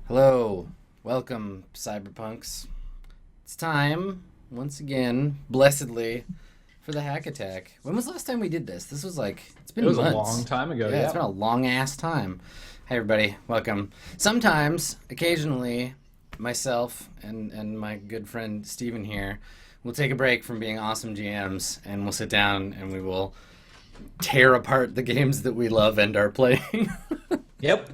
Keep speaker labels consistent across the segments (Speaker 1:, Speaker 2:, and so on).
Speaker 1: Hello, welcome, Cyberpunks. It's time, once again, blessedly, for the hack attack. When was the last time we did this? This was it's
Speaker 2: It
Speaker 1: been
Speaker 2: was a
Speaker 1: months.
Speaker 2: long time ago,
Speaker 1: Yeah, it's
Speaker 2: yeah.
Speaker 1: been a long ass time. Hey, everybody, welcome. Sometimes, occasionally, myself and my good friend Steven here will take a break from being awesome GMs and we'll sit down and we will tear apart the games that we love and are playing.
Speaker 2: Yep.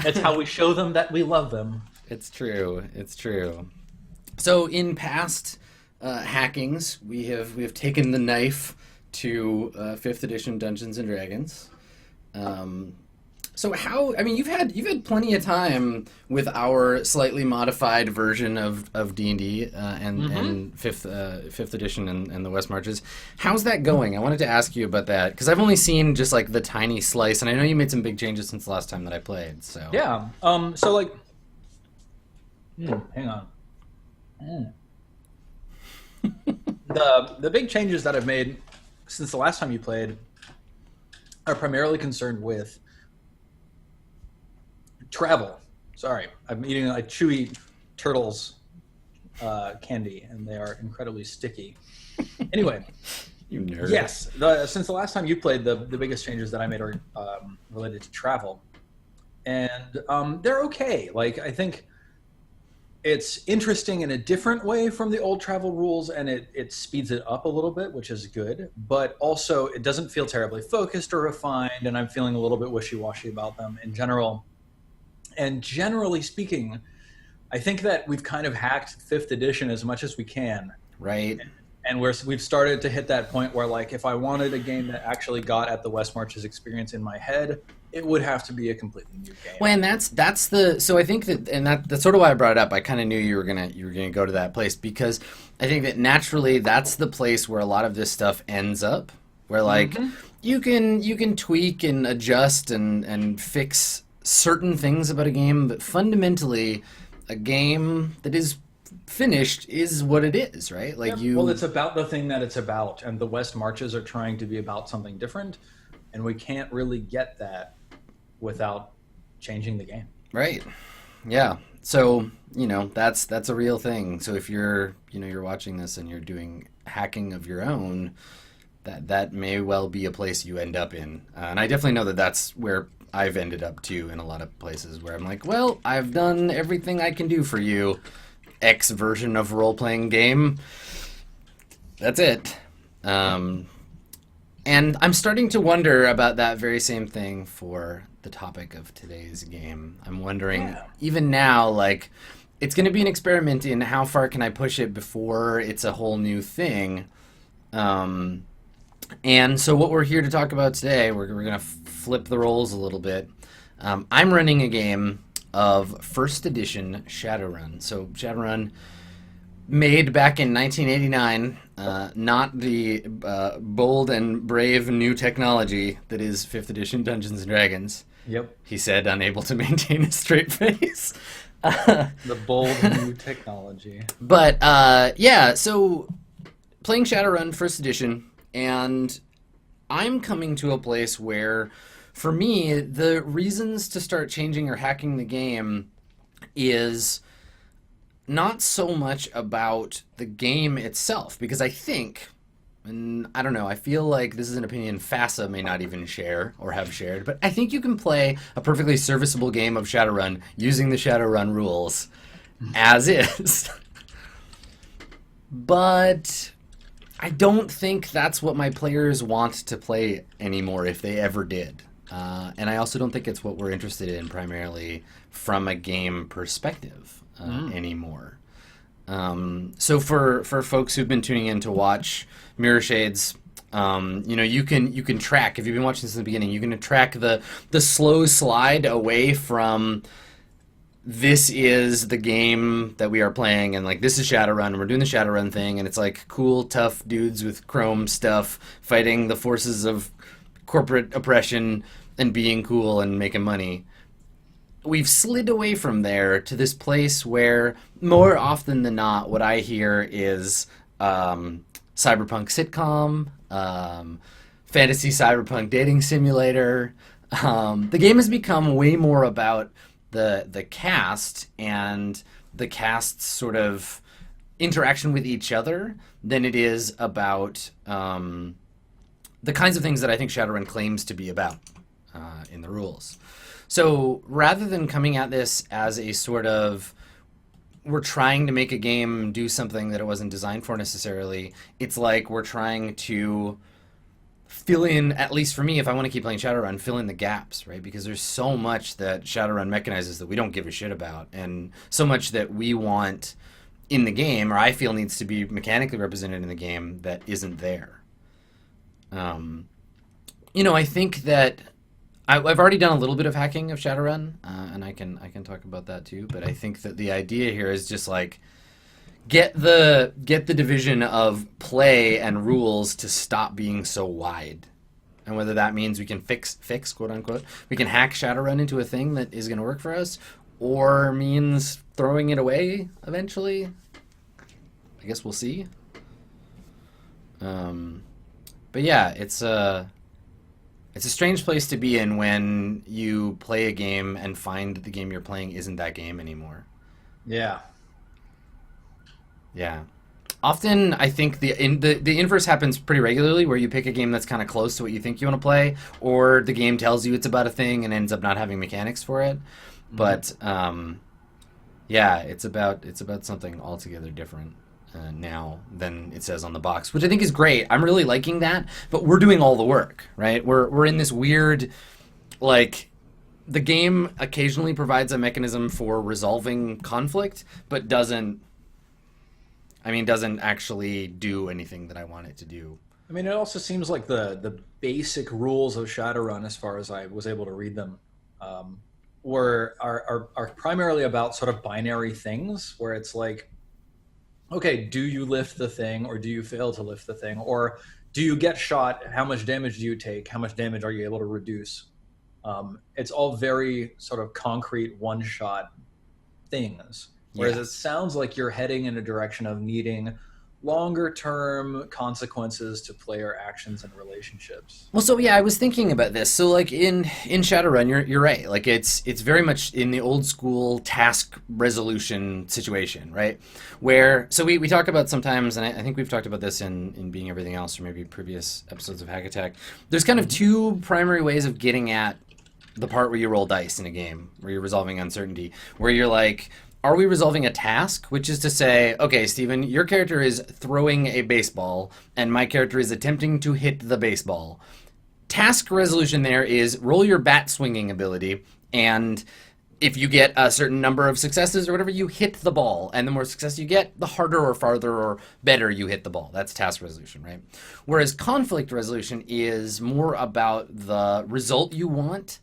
Speaker 2: That's how we show them that we love them.
Speaker 1: It's true. It's true. So in past hackings, we have taken the knife to fifth edition Dungeons and Dragons. So how? I mean, you've had plenty of time with our slightly modified version of D&D and fifth edition and the West Marches. How's that going? I wanted to ask you about that because I've only seen just like the tiny slice, and I know you made some big changes since the last time that I played. So
Speaker 2: Yeah. Hang on. Mm. The big changes that I've made since the last time you played are primarily concerned with travel. Sorry, I'm eating a chewy turtles candy, and they are incredibly sticky. Anyway,
Speaker 1: you nerd.
Speaker 2: yes, since the last time you played, the biggest changes that I made are related to travel, and they're okay. Like, I think it's interesting in a different way from the old travel rules, and it speeds it up a little bit, which is good, but also it doesn't feel terribly focused or refined, and I'm feeling a little bit wishy-washy about them in general. And generally speaking, I think that we've kind of hacked fifth edition as much as we can.
Speaker 1: Right.
Speaker 2: And we've started to hit that point where, like, if I wanted a game that actually got at the West Marches experience in my head, it would have to be a completely new game.
Speaker 1: Well, and that's the so I think that's sort of why I brought it up. I kind of knew you were gonna go to that place because I think that naturally that's the place where a lot of this stuff ends up. Where like you can tweak and adjust and fix certain things about a game, but fundamentally, a game that is finished is what it is, right? Like
Speaker 2: Yep. Well, it's about the thing that it's about, and the West Marches are trying to be about something different, and we can't really get that without changing the game.
Speaker 1: right. Yeah. So, that's a real thing. So if you're watching this and you're doing hacking of your own, that may well be a place you end up in. And I definitely know that that's where I've ended up too in a lot of places where I'm like, well, I've done everything I can do for you. X version of role-playing game. That's it. And I'm starting to wonder about that very same thing for the topic of today's game. I'm wondering,
Speaker 2: Yeah.
Speaker 1: even now, like, it's going to be an experiment in how far can I push it before it's a whole new thing. And so what we're here to talk about today, we're going to flip the roles a little bit. I'm running a game of first edition Shadowrun. So Shadowrun, made back in 1989, not the bold and brave new technology that is 5th edition Dungeons & Dragons,
Speaker 2: Yep.
Speaker 1: he said, unable to maintain a straight face.
Speaker 2: The bold new technology.
Speaker 1: But, yeah, so playing Shadowrun first edition, and I'm coming to a place where, for me, the reasons to start changing or hacking the game is not so much about the game itself, because I think, and I don't know, I feel like this is an opinion FASA may not even share or have shared, but I think you can play a perfectly serviceable game of Shadowrun using the Shadowrun rules as is. But I don't think that's what my players want to play anymore, if they ever did. And I also don't think it's what we're interested in primarily from a game perspective anymore. So for folks who've been tuning in to watch Mirrorshades, you can track, if you've been watching this in the beginning, you can track the slow slide away from this is the game that we are playing, and like this is Shadowrun, and we're doing the Shadowrun thing, and it's like cool, tough dudes with chrome stuff fighting the forces of corporate oppression and being cool and making money. We've slid away from there to this place where, more often than not, what I hear is cyberpunk sitcom, fantasy cyberpunk dating simulator. The game has become way more about the cast and the cast's sort of interaction with each other than it is about the kinds of things that I think Shadowrun claims to be about in the rules. So rather than coming at this as a sort of we're trying to make a game do something that it wasn't designed for necessarily, it's like we're trying to fill in, at least for me, if I want to keep playing Shadowrun, fill in the gaps, right? Because there's so much that Shadowrun mechanizes that we don't give a shit about, and so much that we want in the game, or I feel needs to be mechanically represented in the game, that isn't there. I think that I've already done a little bit of hacking of Shadowrun, and I can talk about that too. But I think that the idea here is just like get the division of play and rules to stop being so wide, and whether that means we can fix quote unquote, we can hack Shadowrun into a thing that is going to work for us, or means throwing it away eventually. I guess we'll see. But yeah, it's a strange place to be in when you play a game and find that the game you're playing isn't that game anymore.
Speaker 2: Yeah.
Speaker 1: Yeah. Often, I think the inverse happens pretty regularly, where you pick a game that's kind of close to what you think you want to play, or the game tells you it's about a thing and ends up not having mechanics for it. Mm-hmm. But yeah, it's about something altogether different now than it says on the box, which I think is great. I'm really liking that, but we're doing all the work, right? We're in this weird, like, the game occasionally provides a mechanism for resolving conflict, but doesn't actually do anything that I want it to do.
Speaker 2: I mean, it also seems like the basic rules of Shadowrun, as far as I was able to read them, are primarily about sort of binary things, where it's like, okay, do you lift the thing, or do you fail to lift the thing? Or do you get shot? How much damage do you take? How much damage are you able to reduce? It's all very sort of concrete, one-shot things. Whereas It sounds like you're heading in a direction of needing longer-term consequences to player actions and relationships.
Speaker 1: Well, so yeah, I was thinking about this. So like in Shadowrun, you're right. Like it's very much in the old school task resolution situation, right? Where so we talk about sometimes, and I think we've talked about this in Being Everything Else, or maybe previous episodes of Hack Attack. There's kind of two primary ways of getting at the part where you roll dice in a game, where you're resolving uncertainty, where you're like, are we resolving a task? Which is to say, okay, Steven, your character is throwing a baseball, and my character is attempting to hit the baseball. Task resolution there is roll your bat swinging ability, and if you get a certain number of successes or whatever, you hit the ball. And the more success you get, the harder or farther or better you hit the ball. That's task resolution, right? Whereas conflict resolution is more about the result you want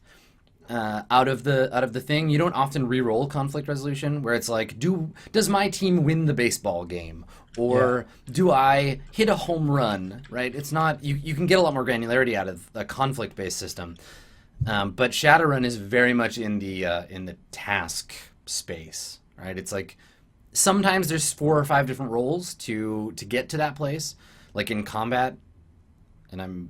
Speaker 1: out of the thing. You don't often re-roll conflict resolution, where it's like, does my team win the baseball game, or do I hit a home run? Right? It's not. You can get a lot more granularity out of a conflict-based system, but Shadowrun is very much in the task space. Right? It's like sometimes there's 4 or 5 different roles to get to that place, like in combat, and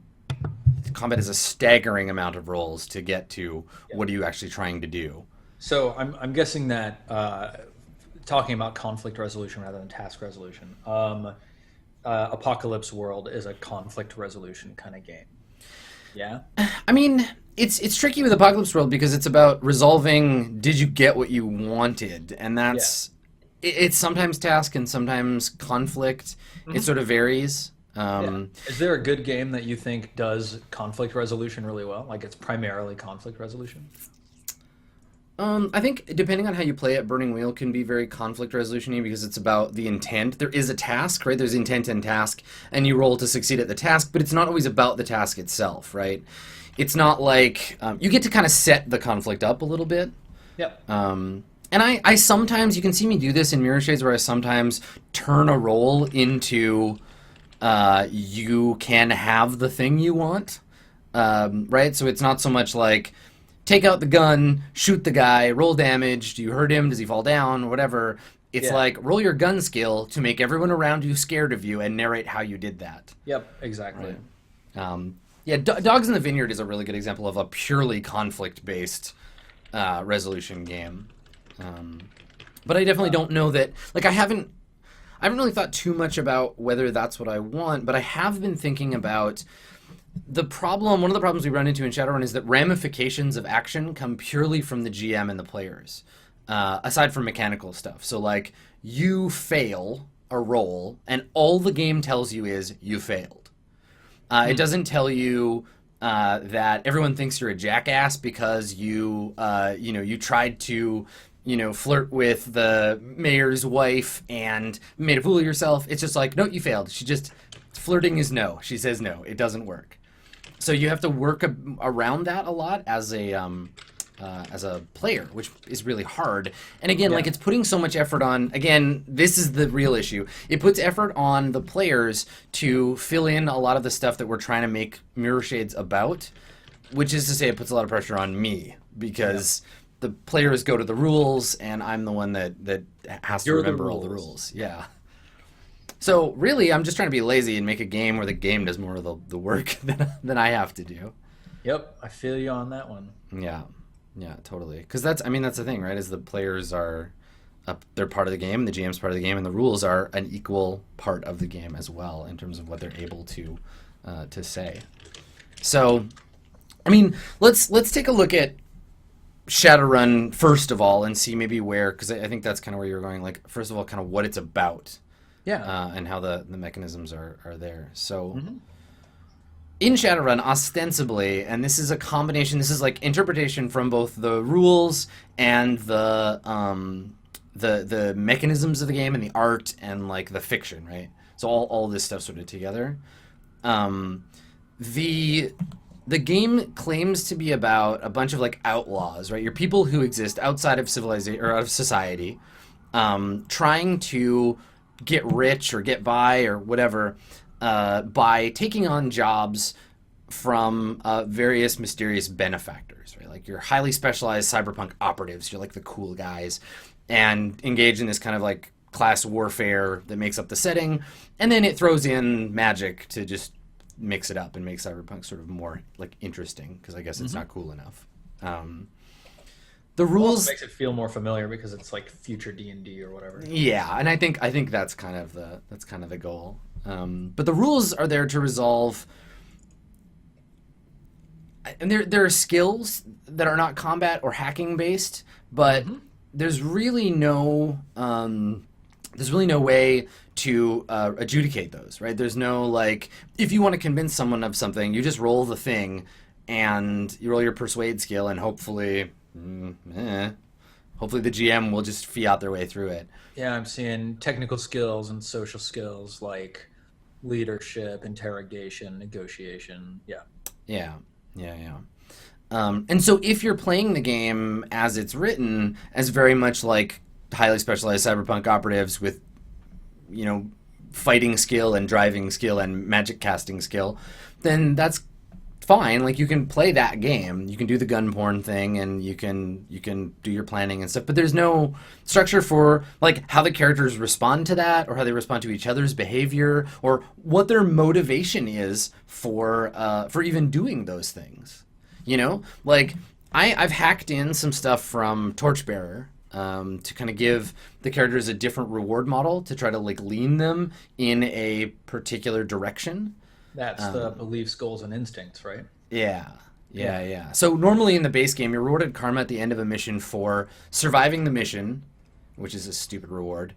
Speaker 1: combat is a staggering amount of roles to get to what are you actually trying to do.
Speaker 2: So I'm guessing that talking about conflict resolution rather than task resolution, Apocalypse World is a conflict resolution kind of game. Yeah?
Speaker 1: I mean, it's tricky with Apocalypse World because it's about resolving, did you get what you wanted? And that's it's sometimes task and sometimes conflict. Mm-hmm. It sort of varies.
Speaker 2: Is there a good game that you think does conflict resolution really well? Like it's primarily conflict resolution?
Speaker 1: I think depending on how you play it, Burning Wheel can be very conflict resolution-y because it's about the intent. There is a task, right? There's intent and task, and you roll to succeed at the task, but it's not always about the task itself, right? It's not like you get to kind of set the conflict up a little bit.
Speaker 2: Yep.
Speaker 1: And I sometimes, you can see me do this in Mirrorshades, where I sometimes turn a roll into you can have the thing you want, right? So it's not so much like take out the gun, shoot the guy, roll damage, do you hurt him, does he fall down, whatever. It's like roll your gun skill to make everyone around you scared of you and narrate how you did that.
Speaker 2: Yep, exactly.
Speaker 1: Right. Dogs in the Vineyard is a really good example of a purely conflict-based resolution game. But I definitely don't know that. Like, I haven't really thought too much about whether that's what I want. But I have been thinking about the problem. One of the problems we run into in Shadowrun is that ramifications of action come purely from the GM and the players, aside from mechanical stuff. So, like, you fail a roll, and all the game tells you is you failed. It doesn't tell you that everyone thinks you're a jackass because you tried to, flirt with the mayor's wife and made a fool of yourself. It's just like, no, you failed. Flirting is no. She says no. It doesn't work. So you have to work around that a lot as a player, which is really hard. And again, like, it's putting so much effort on, again, this is the real issue. It puts effort on the players to fill in a lot of the stuff that we're trying to make Mirrorshades about, which is to say it puts a lot of pressure on me because the players go to the rules and I'm the one that has to remember all the rules. Yeah. So really, I'm just trying to be lazy and make a game where the game does more of the work than I have to do.
Speaker 2: Yep, I feel you on that one.
Speaker 1: Yeah. Yeah, totally. Because that's the thing, right? Is the players are, they're part of the game, the GM's part of the game, and the rules are an equal part of the game as well in terms of what they're able to say. So, I mean, let's take a look at Shadowrun first of all and see maybe where, because I think that's kind of where you're going. Like, first of all, kind of what it's about, and how the mechanisms are there. So. Mm-hmm. In Shadowrun, ostensibly, and this is a combination, this is like interpretation from both the rules and the mechanisms of the game and the art and like the fiction, right? So all this stuff sort of together. The game claims to be about a bunch of like outlaws, right? You're people who exist outside of civilization or out of society, trying to get rich or get by or whatever. By taking on jobs from various mysterious benefactors, right? Like, you're highly specialized cyberpunk operatives. You're like the cool guys, and engage in this kind of like class warfare that makes up the setting, and then it throws in magic to just mix it up and make cyberpunk sort of more like interesting because I guess it's not cool enough. The rules
Speaker 2: makes it feel more familiar because it's like future D&D or whatever.
Speaker 1: Yeah, and I think that's kind of the goal. But the rules are there to resolve, and there are skills that are not combat or hacking based, but there's really no way to adjudicate those, right? There's no, like, if you want to convince someone of something, you just roll the thing and you roll your persuade skill, and hopefully the GM will just fiat their way through it.
Speaker 2: Yeah, I'm seeing technical skills and social skills like leadership, interrogation, negotiation. Yeah.
Speaker 1: And so if you're playing the game as it's written, as very much like highly specialized cyberpunk operatives with, fighting skill and driving skill and magic casting skill, then that's fine. Like, you can play that game, you can do the gun porn thing, and you can do your planning and stuff, but there's no structure for like how the characters respond to that, or how they respond to each other's behavior, or what their motivation is for even doing those things. Like, I've hacked in some stuff from Torchbearer to kind of give the characters a different reward model to try to like lean them in a particular direction.
Speaker 2: That's the beliefs, goals, and instincts, right?
Speaker 1: Yeah. So normally in the base game, you're rewarded karma at the end of a mission for surviving the mission, which is a stupid reward.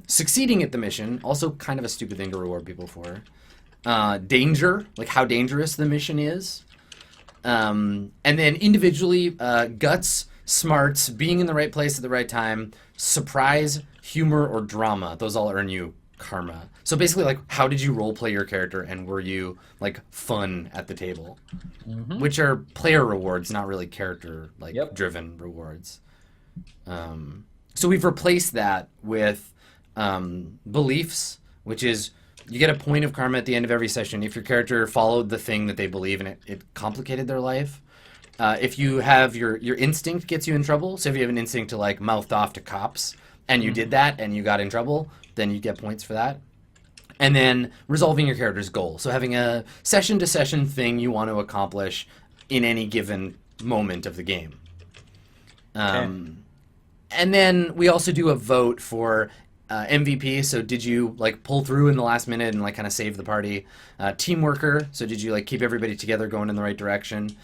Speaker 1: Succeeding at the mission, also kind of a stupid thing to reward people for. Danger, like how dangerous the mission is. And then individually, guts, smarts, being in the right place at the right time, surprise, humor, or drama. Those all earn you karma. So basically, like, how did you role play your character, and were you like fun at the table? Which are player rewards, not really character driven rewards. So we've replaced that with beliefs, which is you get a point of karma at the end of every session if your character followed the thing that they believe and it complicated their life. If you have your instinct gets you in trouble, so if you have an instinct to like mouth off to cops and you did that and you got in trouble, then you get points for that. And then resolving your character's goal. So having a session-to-session thing you want to accomplish in any given moment of the game. And then we also do a vote for MVP. So did you like pull through in the last minute and like kind of save the party? Team worker. So did you like keep everybody together going in the right direction?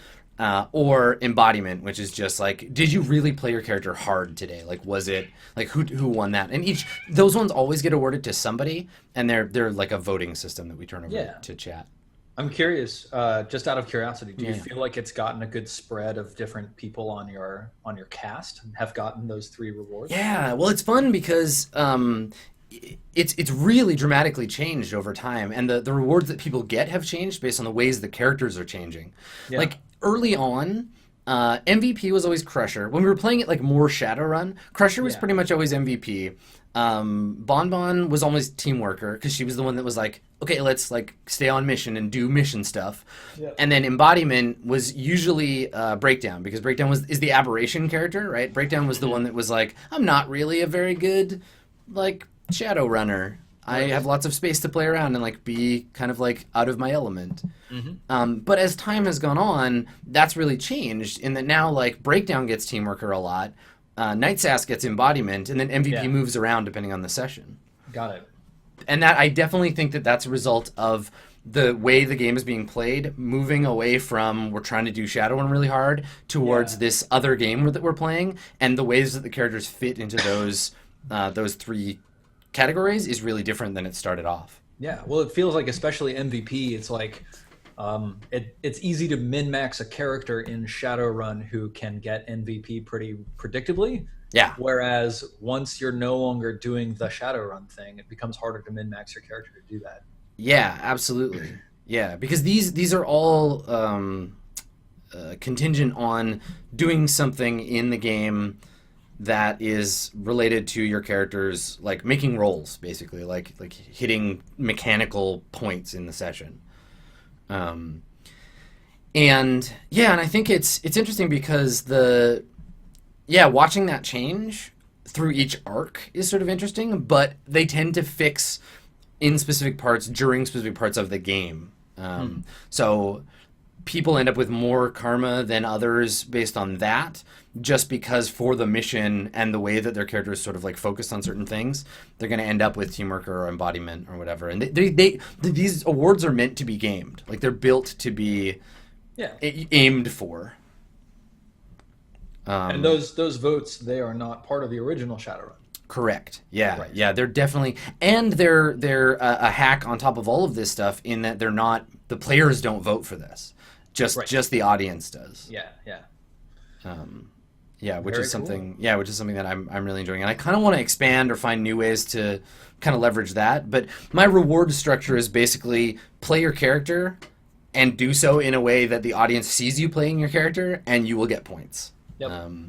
Speaker 1: Or embodiment, which is just like, did you really play your character hard today? Like, was it like who won that? And those ones always get awarded to somebody, and they're like a voting system that we turn over to chat.
Speaker 2: I'm curious, just out of curiosity, do you feel like it's gotten a good spread of different people on your cast have gotten those 3 rewards?
Speaker 1: Yeah, well, it's fun because it's really dramatically changed over time, and the rewards that people get have changed based on the ways the characters are changing. Yeah. Like early on, MVP was always Crusher. When we were playing it like more Shadowrun, Crusher was pretty much always MVP. Bon was always team worker because she was the one that was like, okay, let's like stay on mission and do mission stuff. Yeah. And then embodiment was usually Breakdown, because Breakdown is the aberration character, right? Breakdown was the one that was like, I'm not really a very good like shadow runner. I have lots of space to play around and like be kind of like out of my element. But as time has gone on, that's really changed in that now like Breakdown gets team worker a lot. Night Sass gets embodiment, and then MVP moves around depending on the session.
Speaker 2: Got it.
Speaker 1: And that I definitely think that that's a result of the way the game is being played, moving away from we're trying to do Shadowrun really hard towards this other game that we're playing, and the ways that the characters fit into those 3 categories is really different than it started off.
Speaker 2: Yeah, well, it feels like especially MVP, it's like it's easy to min-max a character in Shadowrun who can get MVP pretty predictably.
Speaker 1: Yeah.
Speaker 2: Whereas once you're no longer doing the Shadowrun thing, it becomes harder to min-max your character to do that.
Speaker 1: Yeah, absolutely. Yeah, because these are all contingent on doing something in the game that is related to your characters, like making rolls, basically, like hitting mechanical points in the session. And I think it's interesting because watching that change through each arc is sort of interesting, but they tend to fix in specific parts during specific parts of the game. So people end up with more karma than others based on that, just because for the mission and the way that their character is sort of like focused on certain things, they're going to end up with teamwork or embodiment or whatever. And these awards are meant to be gamed. Like they're built to be aimed for.
Speaker 2: And those votes, they are not part of the original Shadowrun.
Speaker 1: Correct. Yeah. Right. Yeah. They're definitely, and they're a hack on top of all of this stuff in that they're not, the players don't vote for this. Just the audience does.
Speaker 2: Yeah.
Speaker 1: Which is something that I'm really enjoying, and I kind of want to expand or find new ways to kind of leverage that. But my reward structure is basically play your character and do so in a way that the audience sees you playing your character, and you will get points.
Speaker 2: Yep.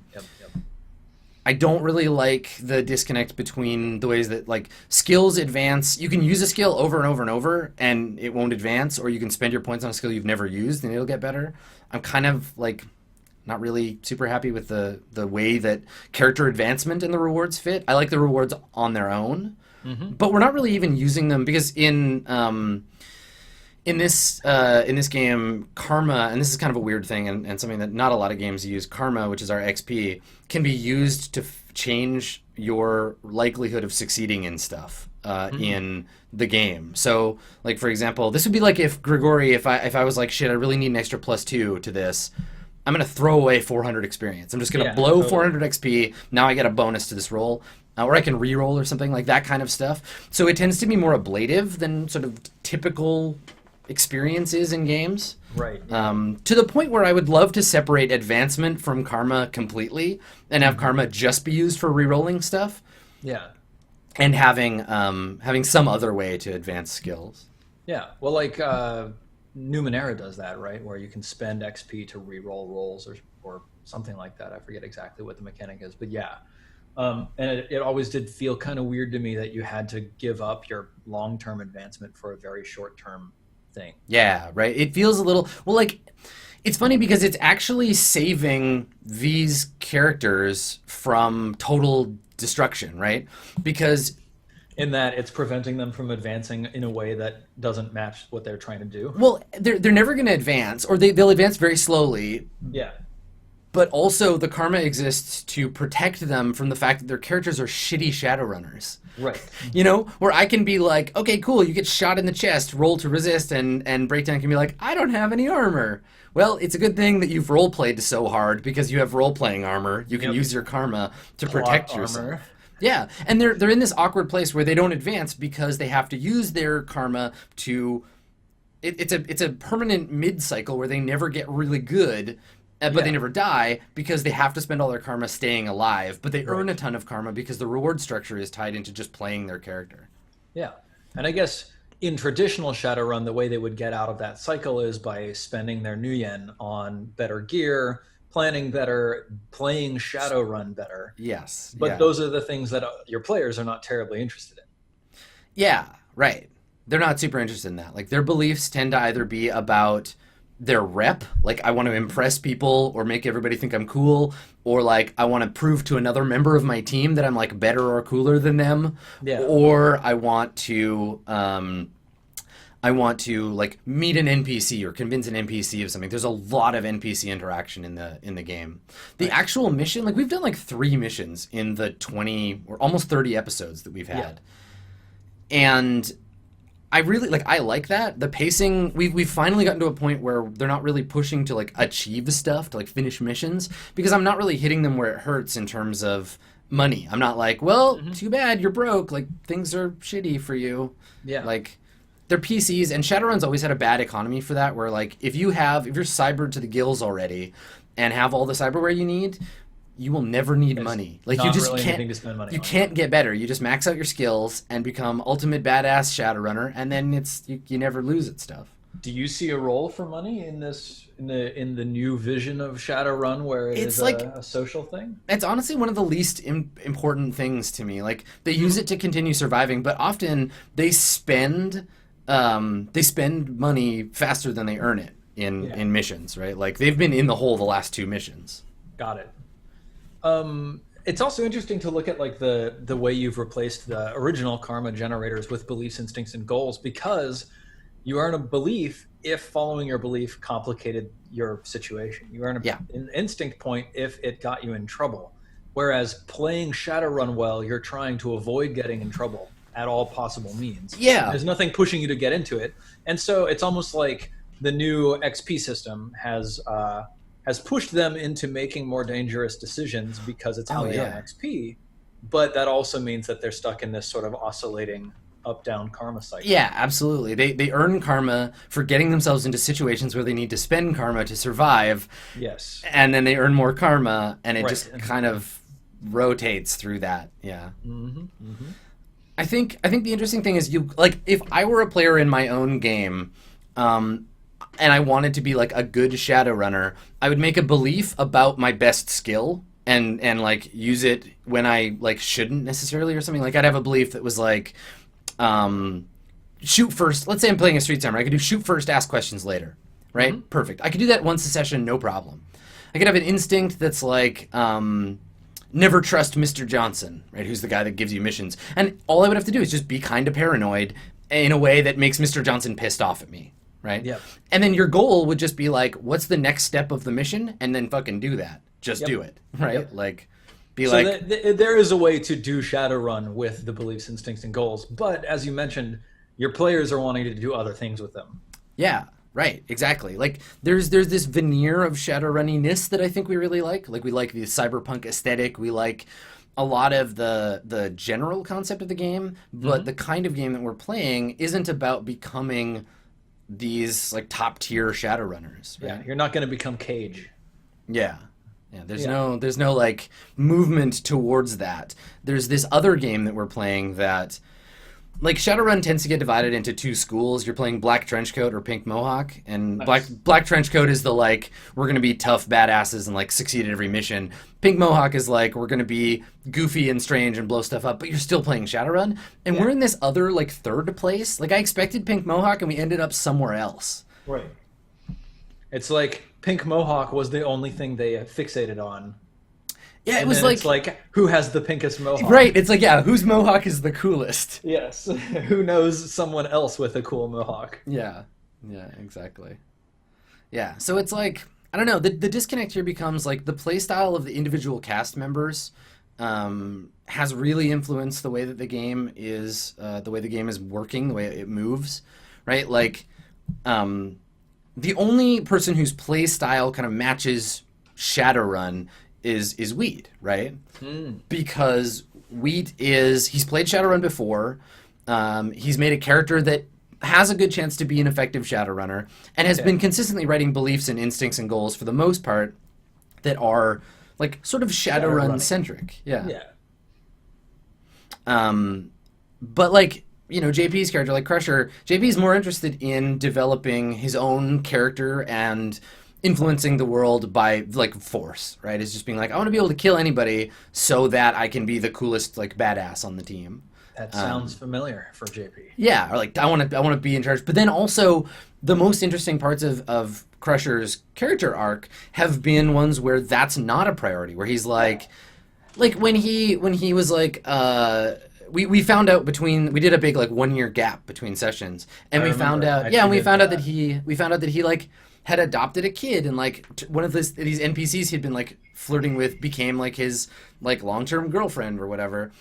Speaker 1: I don't really like the disconnect between the ways that like skills advance. You can use a skill over and over and over and it won't advance, or you can spend your points on a skill you've never used and it'll get better. I'm kind of like not really super happy with the way that character advancement and the rewards fit. I like the rewards on their own, but we're not really even using them because in this game, karma, and this is kind of a weird thing and something that not a lot of games use, karma, which is our XP, can be used to change your likelihood of succeeding in stuff in the game. So, like, for example, this would be like if Grigori, if I was like, shit, I really need an extra +2 to this, I'm going to throw away 400 experience. I'm just going to blow 400 XP. Now I get a bonus to this roll. Or I can re-roll or something, like that kind of stuff. So it tends to be more ablative than sort of typical experiences in games.
Speaker 2: Right.
Speaker 1: To the point where I would love to separate advancement from karma completely and have karma just be used for re-rolling stuff.
Speaker 2: Yeah.
Speaker 1: And having some other way to advance skills.
Speaker 2: Yeah. Well, like Numenera does that, right? Where you can spend XP to re-roll rolls or something like that. I forget exactly what the mechanic is, but yeah. And it always did feel kind of weird to me that you had to give up your long-term advancement for a very short-term thing.
Speaker 1: Yeah, right. It feels a little, well, like, it's funny because it's actually saving these characters from total destruction, right? Because
Speaker 2: in that it's preventing them from advancing in a way that doesn't match what they're trying to do.
Speaker 1: Well, they're never going to advance, or they'll advance very slowly.
Speaker 2: Yeah.
Speaker 1: but also the karma exists to protect them from the fact that their characters are shitty Shadowrunners.
Speaker 2: Right.
Speaker 1: You know, where I can be like, okay, cool, you get shot in the chest, roll to resist, and Breakdown can be like, I don't have any armor. Well, it's a good thing that you've role-played so hard, because you have role-playing armor. You can use your karma to protect yourself. Yeah, and they're in this awkward place where they don't advance because they have to use their karma to... It's a permanent mid-cycle where they never get really good, but they never die because they have to spend all their karma staying alive. But they earn a ton of karma because the reward structure is tied into just playing their character.
Speaker 2: Yeah, and I guess in traditional Shadowrun, the way they would get out of that cycle is by spending their Nuyen on better gear, planning better, playing Shadowrun better.
Speaker 1: Yes.
Speaker 2: But those are the things that your players are not terribly interested in.
Speaker 1: Yeah, right. They're not super interested in that. Like, their beliefs tend to either be about their rep, like I want to impress people or make everybody think I'm cool, or like I want to prove to another member of my team that I'm like better or cooler than them, or I want to like meet an NPC or convince an NPC of something. There's a lot of NPC interaction in the game. The actual mission, like we've done like 3 missions in the 20 or almost 30 episodes that we've had, and I really I like that. The pacing, we've finally gotten to a point where they're not really pushing to like achieve stuff, to like finish missions, because I'm not really hitting them where it hurts in terms of money. I'm not like, well, too bad, you're broke, like things are shitty for you. Yeah. Like they're PCs, and Shadowrun's always had a bad economy for that, where like if you're cybered to the gills already and have all the cyberware you need, you will never need money. Like you just
Speaker 2: really
Speaker 1: can't
Speaker 2: to spend money
Speaker 1: you can't get better. You just max out your skills and become ultimate badass Shadowrunner, and then you never lose at stuff.
Speaker 2: Do you see a role for money in the new vision of Shadowrun, where it's
Speaker 1: like
Speaker 2: a social thing?
Speaker 1: It's honestly one of the least important things to me. Like they use it to continue surviving, but often they spend money faster than they earn it in missions, right? Like they've been in the hole the last 2 missions.
Speaker 2: Got it. It's also interesting to look at like the way you've replaced the original karma generators with beliefs, instincts, and goals, because you earn a belief if following your belief complicated your situation. You earn an instinct point if it got you in trouble. Whereas playing Shadowrun well, you're trying to avoid getting in trouble at all possible means.
Speaker 1: Yeah.
Speaker 2: There's nothing pushing you to get into it. And so it's almost like the new XP system has pushed them into making more dangerous decisions because it's how they earn XP, but that also means that they're stuck in this sort of oscillating up-down karma cycle.
Speaker 1: Yeah, absolutely. They earn karma for getting themselves into situations where they need to spend karma to survive.
Speaker 2: Yes.
Speaker 1: And then they earn more karma, and it just kind of rotates through that. Yeah. Mm-hmm. Mm-hmm. I think the interesting thing is if I were a player in my own game, and I wanted to be like a good Shadowrunner, I would make a belief about my best skill and like use it when I like shouldn't necessarily or something. Like I'd have a belief that was like, shoot first. Let's say I'm playing a Street Timer. I could do shoot first, ask questions later. Right? Mm-hmm. Perfect. I could do that once a session, no problem. I could have an instinct that's like, never trust Mr. Johnson, right? Who's the guy that gives you missions. And all I would have to do is just be kind of paranoid in a way that makes Mr. Johnson pissed off at me. Right?
Speaker 2: Yep.
Speaker 1: And then your goal would just be like, what's the next step of the mission? And then fucking do that. Just do it. Right? Yep. Like,
Speaker 2: there is a way to do Shadowrun with the beliefs, instincts, and goals. But as you mentioned, your players are wanting to do other things with them.
Speaker 1: Yeah. Right. Exactly. Like, there's this veneer of Shadowrunniness that I think we really like. Like, we like the cyberpunk aesthetic. We like a lot of the general concept of the game. But the kind of game that we're playing isn't about becoming these like top tier Shadowrunners. Right?
Speaker 2: Yeah, you're not going to become Cage.
Speaker 1: Yeah. There's no like movement towards that. There's this other game that we're playing that, like, Shadowrun tends to get divided into 2 schools. You're playing Black Trenchcoat or Pink Mohawk, and nice. Black Trenchcoat is the like, we're gonna be tough badasses and like succeed at every mission. Pink Mohawk is like, we're gonna be goofy and strange and blow stuff up, but you're still playing Shadowrun. And we're in this other like 3rd place. Like, I expected Pink Mohawk and we ended up somewhere else.
Speaker 2: Right. It's like Pink Mohawk was the only thing they fixated on.
Speaker 1: Yeah, it was like...
Speaker 2: It's like, who has the pinkest mohawk?
Speaker 1: Right, it's like, yeah, whose mohawk is the coolest?
Speaker 2: Yes, who knows someone else with a cool mohawk?
Speaker 1: Yeah, exactly. Yeah, so it's like, I don't know. The disconnect here becomes like the play style of the individual cast members has really influenced the way that the way the game is working, the way it moves, right? Like, the only person whose play style kind of matches Shadowrun is Weed, right? Because he's played Shadowrun before. He's made a character that has a good chance to be an effective Shadowrunner, and has been consistently writing beliefs and instincts and goals for the most part that are like sort of Shadowrun centric. Yeah. But like, you know, JP's character, like Crusher, JP's more interested in developing his own character and influencing the world by like force, right? It's just being like, I want to be able to kill anybody so that I can be the coolest like badass on the team.
Speaker 2: That sounds familiar for JP.
Speaker 1: Yeah, or like I want to be in charge. But then also the most interesting parts of Crusher's character arc have been ones where that's not a priority, where he's like when he was like we found out we did a big like 1 year gap between sessions, and we found out that he like had adopted a kid, and like one of these NPCs he'd been like flirting with became like his like long-term girlfriend or whatever.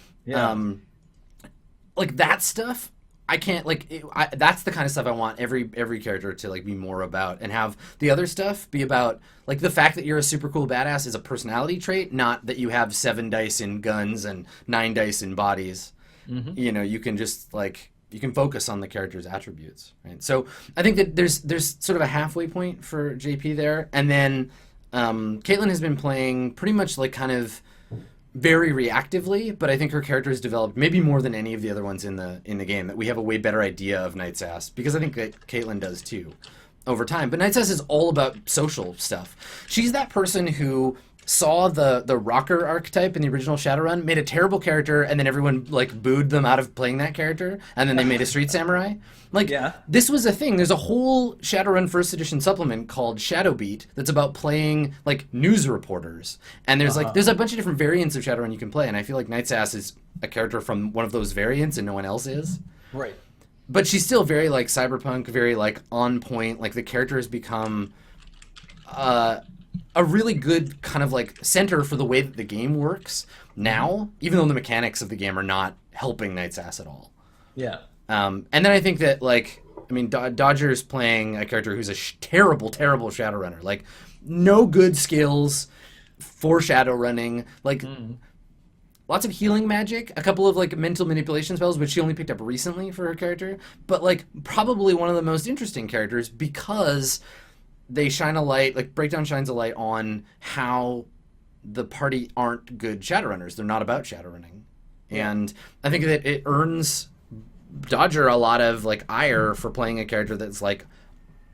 Speaker 1: Like that stuff, I can't like. That's the kind of stuff I want every character to like be more about, and have the other stuff be about like the fact that you're a super cool badass is a personality trait, not that you have 7 dice in guns and 9 dice in bodies. You know, you can just like you can focus on the character's attributes, right? So I think that there's sort of a halfway point for JP there, and then Caitlin has been playing pretty much like kind of very reactively, but I think her character has developed maybe more than any of the other ones in the game, that we have a way better idea of Night's Ass, because I think that Caitlin does too over time. But Night's Ass is all about social stuff. She's that person who saw the rocker archetype in the original Shadowrun, made a terrible character, and then everyone like booed them out of playing that character, and then they made a street samurai. Like, this was a thing. There's a whole Shadowrun first edition supplement called Shadowbeat that's about playing like news reporters, and there's like there's a bunch of different variants of Shadowrun you can play, and I feel like Night's Ass is a character from one of those variants, and no one else is.
Speaker 2: Right.
Speaker 1: But she's still very like Cyberpunk, very like on point. Like the character has become a really good kind of like center for the way that the game works now, even though the mechanics of the game are not helping Night's Ass at all.
Speaker 2: Yeah.
Speaker 1: And then I think that like, I mean, Dodger's playing a character who's a terrible Shadowrunner. Like, no good skills for Shadowrunning. Like, lots of healing magic, a couple of like mental manipulation spells, which she only picked up recently for her character. But like, probably one of the most interesting characters, because they shine a light, like Breakdown shines a light on how the party aren't good Shadowrunners. They're not about Shadowrunning. And I think that it earns Dodger a lot of like ire for playing a character that's like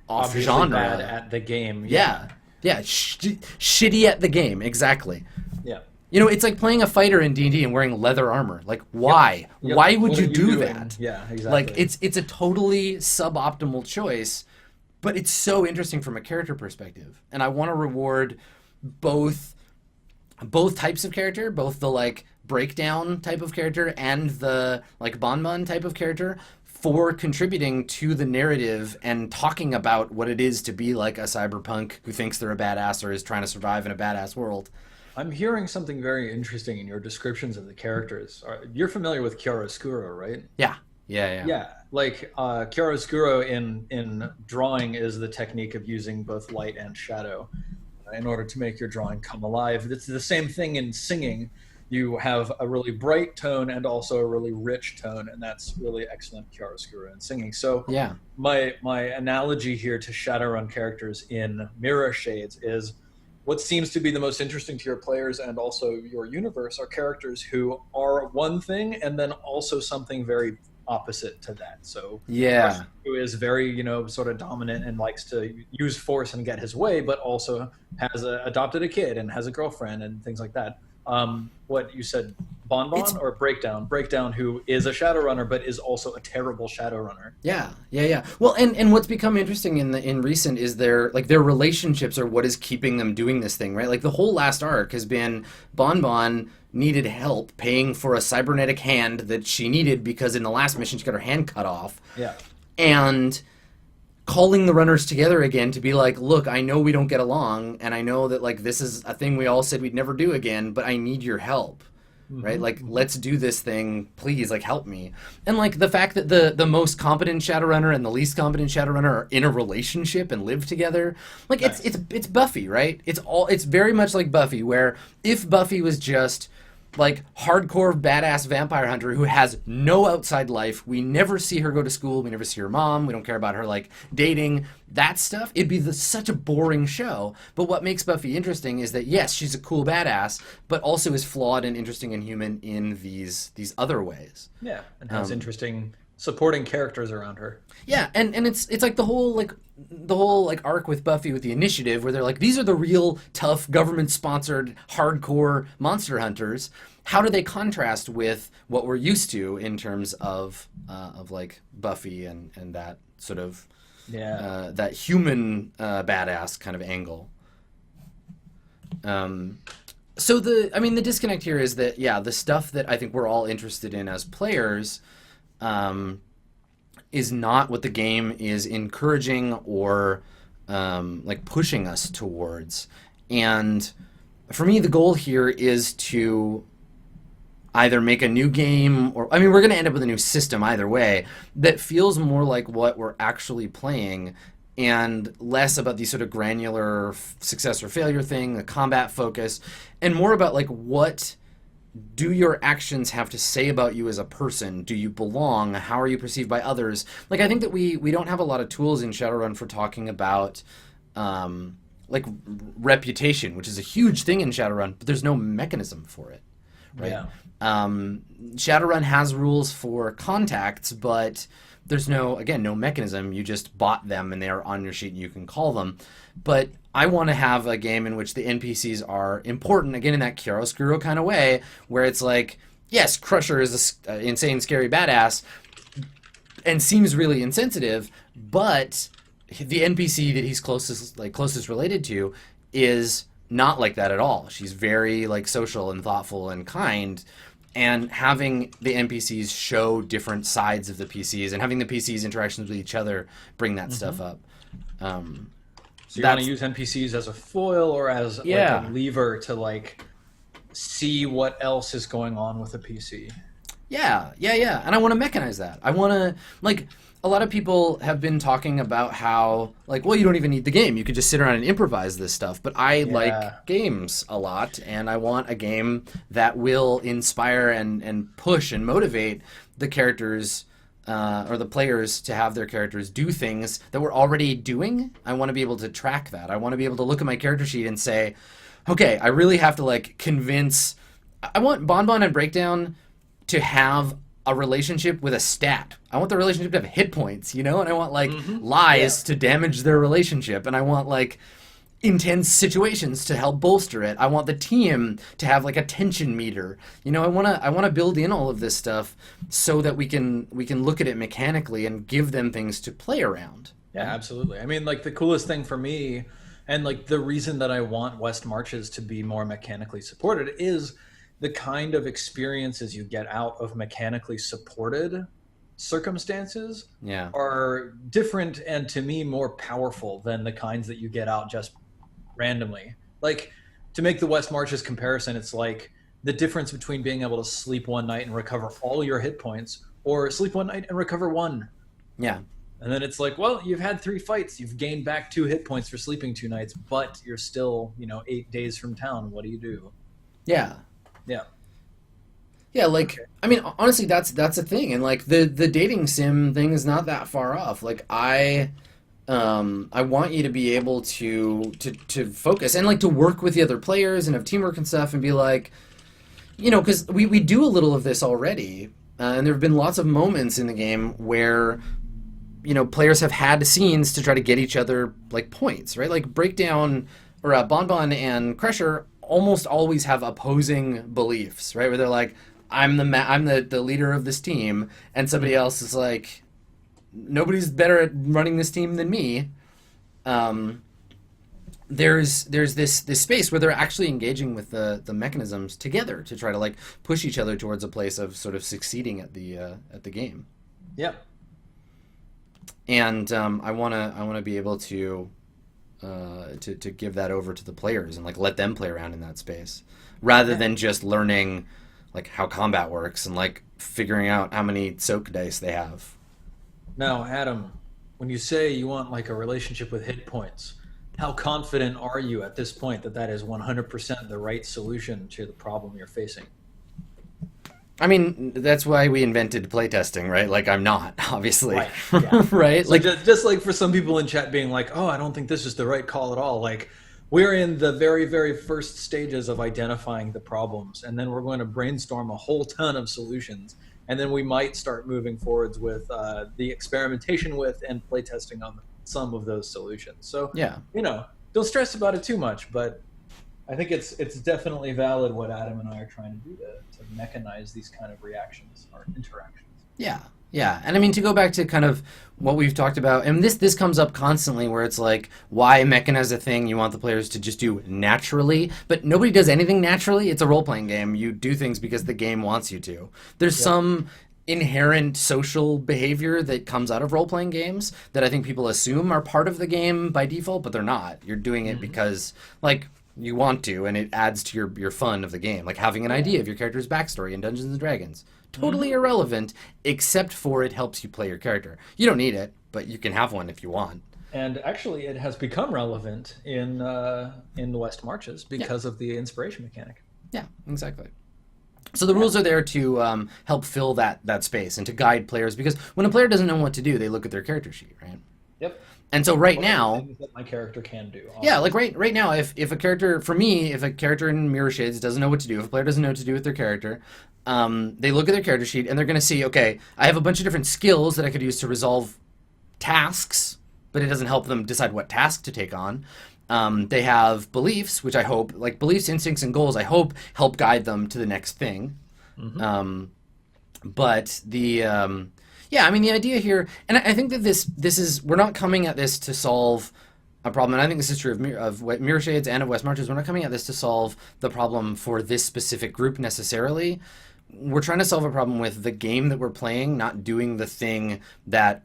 Speaker 1: off genre,
Speaker 2: bad at the game.
Speaker 1: Shitty at the game, exactly.
Speaker 2: Yeah,
Speaker 1: you know, it's like playing a fighter in D&D and wearing leather armor. Like, why? Why would you do that?
Speaker 2: Yeah, exactly.
Speaker 1: Like, it's a totally suboptimal choice, but it's so interesting from a character perspective, and I want to reward both types of character, both the like breakdown type of character and the like bonbon type of character, for contributing to the narrative and talking about what it is to be like a cyberpunk who thinks they're a badass or is trying to survive in a badass world.
Speaker 2: I'm hearing something very interesting in your descriptions of the characters. You're familiar with chiaroscuro, right?
Speaker 1: Yeah.
Speaker 2: Like chiaroscuro in drawing is the technique of using both light and shadow in order to make your drawing come alive. It's the same thing in singing. You have a really bright tone and also a really rich tone, and that's really excellent chiaroscuro in singing. So my analogy here to Shadowrun characters in Mirrorshades is what seems to be the most interesting to your players and also your universe are characters who are one thing and then also something very opposite to that. So who is very, sort of dominant and likes to use force and get his way, but also has adopted a kid and has a girlfriend and things like that. What you said, Bonbon or Breakdown, who is a Shadowrunner but is also a terrible Shadowrunner. Yeah.
Speaker 1: Well, and what's become interesting in recent is their relationships are what is keeping them doing this thing, right? Like the whole last arc has been Bonbon needed help paying for a cybernetic hand that she needed because in the last mission she got her hand cut off.
Speaker 2: Yeah.
Speaker 1: And calling the runners together again to be like, look, I know we don't get along, and I know that like this is a thing we all said we'd never do again, but I need your help. Right? Like, let's do this thing, please, like, help me. And, like, the fact that the most competent Shadowrunner and the least competent Shadowrunner are in a relationship and live together, like,
Speaker 2: Nice.
Speaker 1: it's Buffy, right? It's very much like Buffy, where if Buffy was just, like, hardcore badass vampire hunter who has no outside life, we never see her go to school, we never see her mom, we don't care about her, like, dating, that stuff, it'd be such a boring show. But what makes Buffy interesting is that, yes, she's a cool badass, but also is flawed and interesting and human in these other ways.
Speaker 2: Yeah, and has interesting supporting characters around her.
Speaker 1: Yeah, and it's like the whole arc with Buffy with the initiative where they're like, these are the real tough government sponsored hardcore monster hunters. How do they contrast with what we're used to in terms of like Buffy and that sort of that human badass kind of angle? So the disconnect here is that, yeah, the stuff that I think we're all interested in as players is not what the game is encouraging or like pushing us towards. And for me, the goal here is to either make a new game or, I mean, we're going to end up with a new system either way that feels more like what we're actually playing and less about the sort of granular success or failure thing, the combat focus, and more about like what do your actions have to say about you as a person? Do you belong? How are you perceived by others? Like, I think that we don't have a lot of tools in Shadowrun for talking about like reputation, which is a huge thing in Shadowrun, but there's no mechanism for it, right?
Speaker 2: Yeah.
Speaker 1: Shadowrun has rules for contacts, but there's no mechanism. You just bought them and they are on your sheet and you can call them. But I want to have a game in which the NPCs are important, again, in that chiaroscuro kind of way, where it's like, yes, Crusher is an insane, scary badass and seems really insensitive, but the NPC that he's closest related to is not like that at all. She's very like social and thoughtful and kind, and having the NPCs show different sides of the PCs and having the PCs interactions with each other bring that stuff up.
Speaker 2: So you want to use NPCs as a foil or as like a lever to like see what else is going on with a PC.
Speaker 1: Yeah. And I want to mechanize that. I want to, like, a lot of people have been talking about how, like, well, you don't even need the game. You could just sit around and improvise this stuff. But I like games a lot, and I want a game that will inspire and push and motivate the characters or the players to have their characters do things that we're already doing. I want to be able to track that. I want to be able to look at my character sheet and say, okay, I really have to, like, convince... I want Bonbon and Breakdown to have a relationship with a stat. I want the relationship to have hit points, you know? And I want, like, lies to damage their relationship. And I want, like, intense situations to help bolster it. I want the team to have, like, a tension meter. You know, I want to build in all of this stuff so that we can look at it mechanically and give them things to play around.
Speaker 2: Yeah, absolutely. I mean, like, the coolest thing for me, and, like, the reason that I want West Marches to be more mechanically supported is the kind of experiences you get out of mechanically supported circumstances are different and, to me, more powerful than the kinds that you get out just randomly. Like, to make the West Marches comparison, it's like the difference between being able to sleep one night and recover all your hit points or sleep one night and recover one.
Speaker 1: Yeah.
Speaker 2: And then it's like, well, you've had 3 fights. You've gained back 2 hit points for sleeping 2 nights, but you're still, 8 days from town. What do you do?
Speaker 1: Yeah.
Speaker 2: Yeah.
Speaker 1: Yeah, like, I mean, honestly, that's a thing. And, like, the dating sim thing is not that far off. Like, I want you to be able to focus and, like, to work with the other players and have teamwork and stuff and be like, because we do a little of this already. And there have been lots of moments in the game where, players have had scenes to try to get each other, like, points, right? Like, Breakdown or Bonbon and Crusher almost always have opposing beliefs, right? Where they're like, I'm the leader of this team, and somebody else is like, nobody's better at running this team than me. There's this space where they're actually engaging with the mechanisms together to try to, like, push each other towards a place of sort of succeeding at the game.
Speaker 2: Yeah.
Speaker 1: and I wanna be able to give that over to the players and like let them play around in that space rather than just learning like how combat works and like figuring out how many soak dice they have.
Speaker 2: Now, Adam, when you say you want like a relationship with hit points, how confident are you at this point that that is 100% the right solution to the problem you're facing?
Speaker 1: I mean, that's why we invented playtesting, right? Like, I'm not, obviously.
Speaker 2: Right. Yeah.
Speaker 1: Right?
Speaker 2: So
Speaker 1: Like,
Speaker 2: just like for some people in chat being like, "Oh, I don't think this is the right call at all." Like we're in the very, very first stages of identifying the problems, and then we're going to brainstorm a whole ton of solutions, and then we might start moving forwards with the experimentation with and playtesting on some of those solutions. So,
Speaker 1: yeah.
Speaker 2: don't stress about it too much, but I think it's definitely valid what Adam and I are trying to do to mechanize these kind of reactions or interactions.
Speaker 1: Yeah, yeah, and I mean to go back to kind of what we've talked about, and this comes up constantly, where it's like, why mechanize a thing you want the players to just do naturally, but nobody does anything naturally. It's a role playing game. You do things because the game wants you to. There's some inherent social behavior that comes out of role playing games that I think people assume are part of the game by default, but they're not. You're doing it because like you want to, and it adds to your fun of the game, like having an idea of your character's backstory in Dungeons and Dragons. Totally irrelevant, except for it helps you play your character. You don't need it, but you can have one if you want.
Speaker 2: And actually, it has become relevant in the West Marches because of the inspiration mechanic.
Speaker 1: Yeah, exactly. So the rules are there to help fill that space and to guide players, because when a player doesn't know what to do, they look at their character sheet, right?
Speaker 2: Yep.
Speaker 1: And so right
Speaker 2: What are the
Speaker 1: now,
Speaker 2: things that my character can do.
Speaker 1: yeah, like right now, if a character, for me, if a character in Mirrorshades doesn't know what to do, if a player doesn't know what to do with their character, they look at their character sheet and they're going to see, okay, I have a bunch of different skills that I could use to resolve tasks, but it doesn't help them decide what task to take on. They have beliefs, which I hope, like beliefs, instincts, and goals, I hope help guide them to the next thing. But yeah, I mean, the idea here, and I think that this is, we're not coming at this to solve a problem, and I think this is true of Mirrorshades and of West Marches. We're not coming at this to solve the problem for this specific group necessarily. We're trying to solve a problem with the game that we're playing not doing the thing that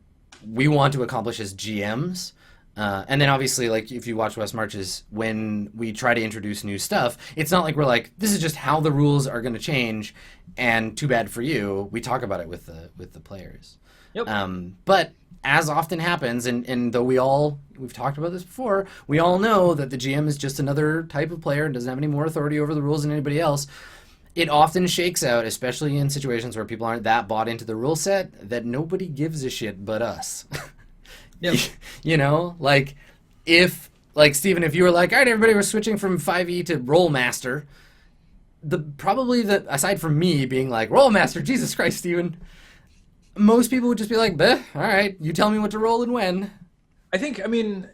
Speaker 1: we want to accomplish as GMs. And then obviously, like, if you watch West Marches, when we try to introduce new stuff, it's not like we're like, this is just how the rules are going to change, and too bad for you. We talk about it with the players.
Speaker 2: Yep.
Speaker 1: But as often happens, and though we've talked about this before, we all know that the GM is just another type of player and doesn't have any more authority over the rules than anybody else. It often shakes out, especially in situations where people aren't that bought into the rule set, that nobody gives a shit but us.
Speaker 2: Yep.
Speaker 1: You know, like if, like Steven, if you were like, all right, everybody, we're switching from 5e to Rollmaster, aside from me being like, Rollmaster, Jesus Christ, Steven, most people would just be like, bleh, all right, you tell me what to roll and when.
Speaker 2: I mean,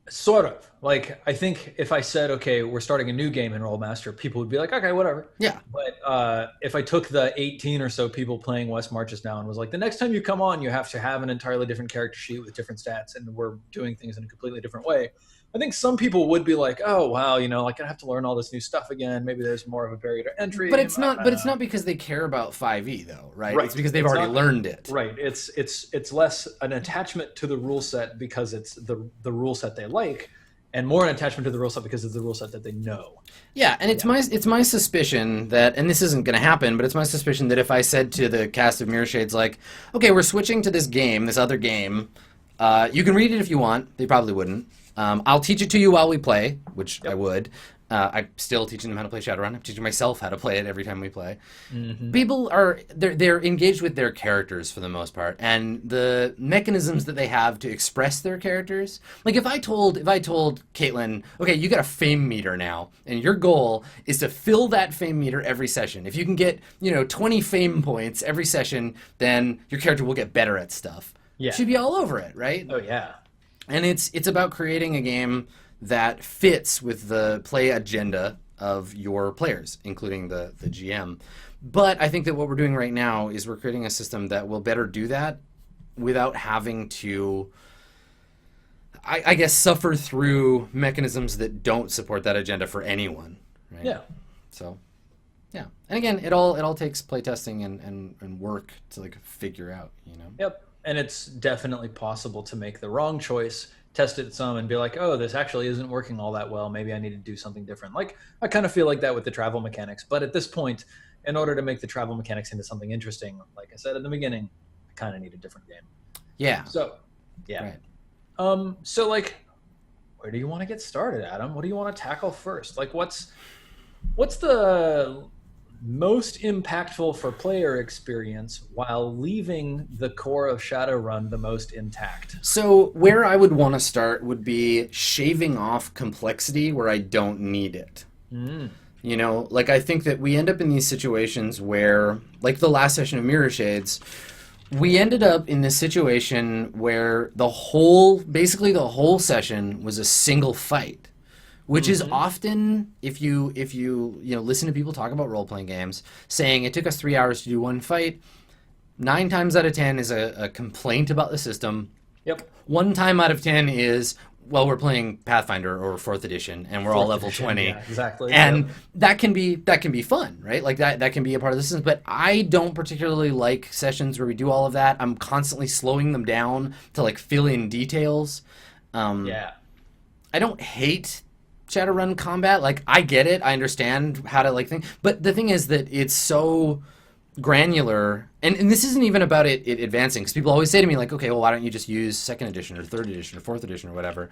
Speaker 2: sort of. Like, I think if I said, okay, we're starting a new game in Rollmaster, people would be like, okay, whatever.
Speaker 1: Yeah.
Speaker 2: But if I took the 18 or so people playing West Marches now and was like, the next time you come on, you have to have an entirely different character sheet with different stats, and we're doing things in a completely different way, I think some people would be like, oh, wow, like I have to learn all this new stuff again. Maybe there's more of a barrier to entry.
Speaker 1: But it's not because they care about 5e though, right? It's because they've already learned it.
Speaker 2: Right. It's less an attachment to the rule set because it's the rule set they like, and more an attachment to the rule set because it's the rule set that they know.
Speaker 1: Yeah, and it's my suspicion that, and this isn't going to happen, but it's my suspicion that if I said to the cast of Mirrorshades, like, okay, we're switching to this other game, you can read it if you want. They probably wouldn't. I'll teach it to you while we play, which I would. I'm still teaching them how to play Shadowrun. I'm teaching myself how to play it every time we play. People they're engaged with their characters for the most part, and the mechanisms that they have to express their characters. Like if I told Caitlin, okay, you got a fame meter now, and your goal is to fill that fame meter every session. If you can get 20 fame points every session, then your character will get better at stuff.
Speaker 2: Yeah,
Speaker 1: she'd be all over it, right?
Speaker 2: Oh yeah.
Speaker 1: And it's about creating a game that fits with the play agenda of your players, including the GM. But I think that what we're doing right now is we're creating a system that will better do that without having to, I guess, suffer through mechanisms that don't support that agenda for anyone. Right?
Speaker 2: Yeah.
Speaker 1: So, yeah. And again, it all takes playtesting and work to like figure out,
Speaker 2: Yep. And it's definitely possible to make the wrong choice, test it some, and be like, oh, this actually isn't working all that well. Maybe I need to do something different. Like, I kind of feel like that with the travel mechanics. But at this point, in order to make the travel mechanics into something interesting, like I said at the beginning, I kind of need a different game.
Speaker 1: Yeah.
Speaker 2: So, yeah.
Speaker 1: Right.
Speaker 2: So, like, where do you want to get started, Adam? What do you want to tackle first? Like, what's the most impactful for player experience while leaving the core of Shadowrun the most intact?
Speaker 1: So where I would want to start would be shaving off complexity where I don't need it. You know, like I think that we end up in these situations where, like the last session of Mirrorshades, we ended up in this situation where basically the whole session was a single fight. Which is often, if you listen to people talk about role-playing games, saying it took us 3 hours to do one fight, 9 times out of 10 is a complaint about the system.
Speaker 2: Yep.
Speaker 1: 1 time out of 10 is, well, we're playing Pathfinder or 4th edition, and we're all level 20.
Speaker 2: Yeah, exactly.
Speaker 1: And that can be fun, right? Like that can be a part of the system. But I don't particularly like sessions where we do all of that. I'm constantly slowing them down to like fill in details. I don't hate Shadowrun combat. Like, I get it, I understand how to like think, but the thing is that it's so granular, and this isn't even about it advancing, because people always say to me like, okay, well, why don't you just use 2nd edition or 3rd edition or 4th edition or whatever.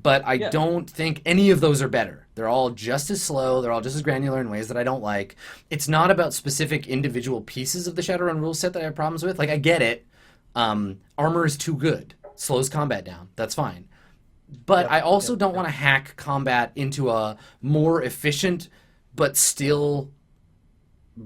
Speaker 1: But I don't think any of those are better. They're all just as slow, they're all just as granular in ways that I don't like. It's not about specific individual pieces of the Shadowrun rule set that I have problems with. Like, I get it, armor is too good, slows combat down, that's fine. But I also don't want to hack combat into a more efficient, but still,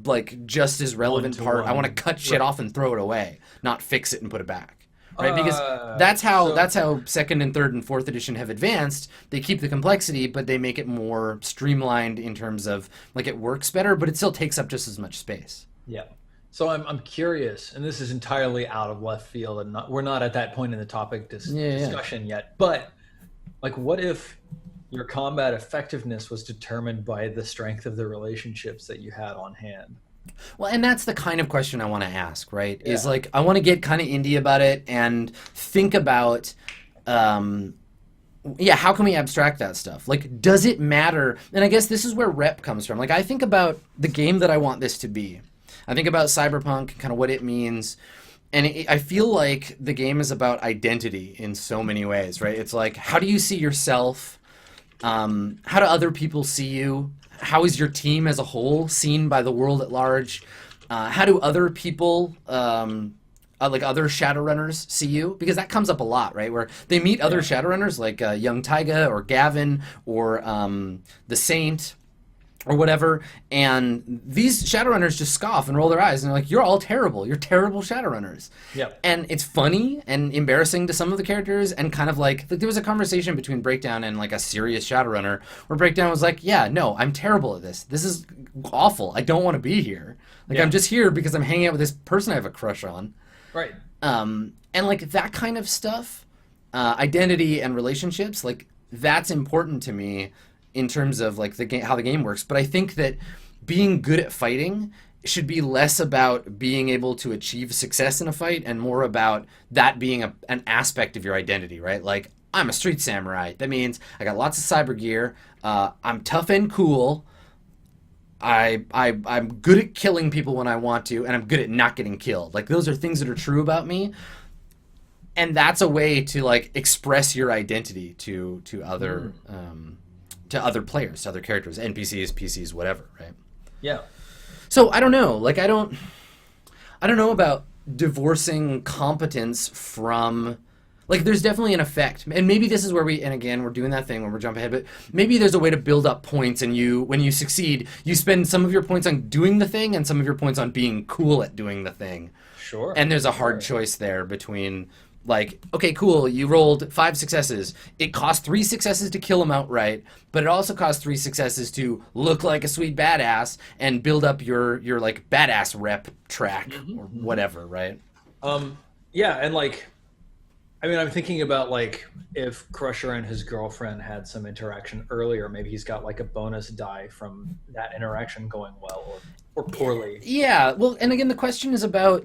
Speaker 1: like, just as relevant part. I want to cut shit off and throw it away, not fix it and put it back. Right? Because that's how 2nd and 3rd and 4th edition have advanced. They keep the complexity, but they make it more streamlined in terms of, like, it works better, but it still takes up just as much space.
Speaker 2: Yeah. So I'm curious, and this is entirely out of left field, and we're not at that point in the topic discussion yet, but like, what if your combat effectiveness was determined by the strength of the relationships that you had on hand?
Speaker 1: Well, and that's the kind of question I want to ask, right? Yeah. Is like, I want to get kind of indie about it and think about, how can we abstract that stuff? Like, does it matter? And I guess this is where rep comes from. Like, I think about the game that I want this to be. I think about Cyberpunk, kind of what it means. And I feel like the game is about identity in so many ways, right? It's like, how do you see yourself? How do other people see you? How is your team as a whole seen by the world at large? How do other people, like other Shadowrunners, see you? Because that comes up a lot, right? Where they meet other Shadowrunners, like young Taiga or Gavin or the Saint or whatever, and these Shadowrunners just scoff and roll their eyes and they're like, you're all terrible. You're terrible Shadowrunners. Yep. And it's funny and embarrassing to some of the characters, and kind of like there was a conversation between Breakdown and like a serious Shadowrunner where Breakdown was like, yeah, no, I'm terrible at this. This is awful. I don't want to be here. Like, I'm just here because I'm hanging out with this person I have a crush on.
Speaker 2: Right.
Speaker 1: And like that kind of stuff, identity and relationships, like that's important to me in terms of like the game, how the game works. But I think that being good at fighting should be less about being able to achieve success in a fight and more about that being an aspect of your identity, right? Like, I'm a street samurai. That means I got lots of cyber gear. I'm tough and cool. I'm good at killing people when I want to, and I'm good at not getting killed. Like, those are things that are true about me. And that's a way to like express your identity to other players, to other characters, NPCs, PCs, whatever, right?
Speaker 2: Yeah.
Speaker 1: So I don't know. Like, I don't know about divorcing competence from, like, there's definitely an effect. And maybe this is where we're doing that thing when we're jumping ahead, but maybe there's a way to build up points, and when you succeed, you spend some of your points on doing the thing and some of your points on being cool at doing the thing.
Speaker 2: Sure.
Speaker 1: And there's a hard choice there between, like, okay, cool, you rolled 5 successes. It cost 3 successes to kill him outright, but it also cost 3 successes to look like a sweet badass and build up your like badass rep track or whatever, right?
Speaker 2: Yeah, and like, I mean, I'm thinking about like if Crusher and his girlfriend had some interaction earlier, maybe he's got like a bonus die from that interaction going well, or poorly.
Speaker 1: Yeah, well, and again, the question is about